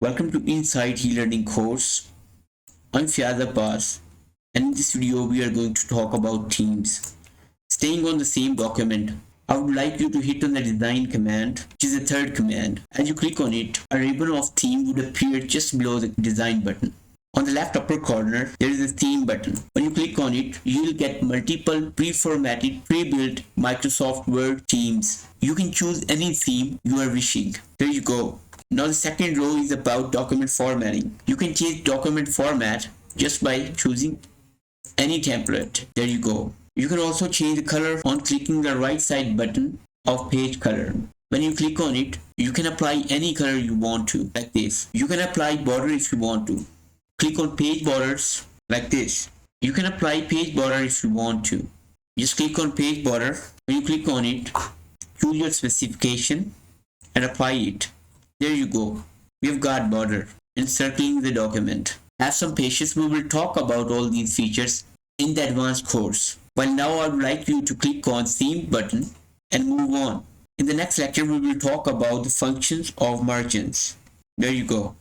Welcome to Inside e-learning course. I'm Fiaz Abbas, and in this video we are going to talk about themes. Staying on the same document, I would like you to hit on the design command, which is the third command. As you click on it, a ribbon of theme would appear just below the design button. On the left upper corner, there is a theme button. When you click on it, you will get multiple pre-formatted, pre-built Microsoft Word themes. You can choose any theme you are wishing. There you go. Now the second row is about document formatting. You can change document format just by choosing any template. There you go. You can also change the color on clicking the right side button of page color. When you click on it, you can apply any color you want to, like this. You can apply border if you want to. Click on page borders like this. You can apply page border if you want to. Just click on page border. When you click on it, choose your specification and apply it. There you go. We have got border encircling the document. Have some patience, we will talk about all these features in the advanced course. While now I would like you to click on theme button and move on. In the next lecture we will talk about the functions of margins. There you go.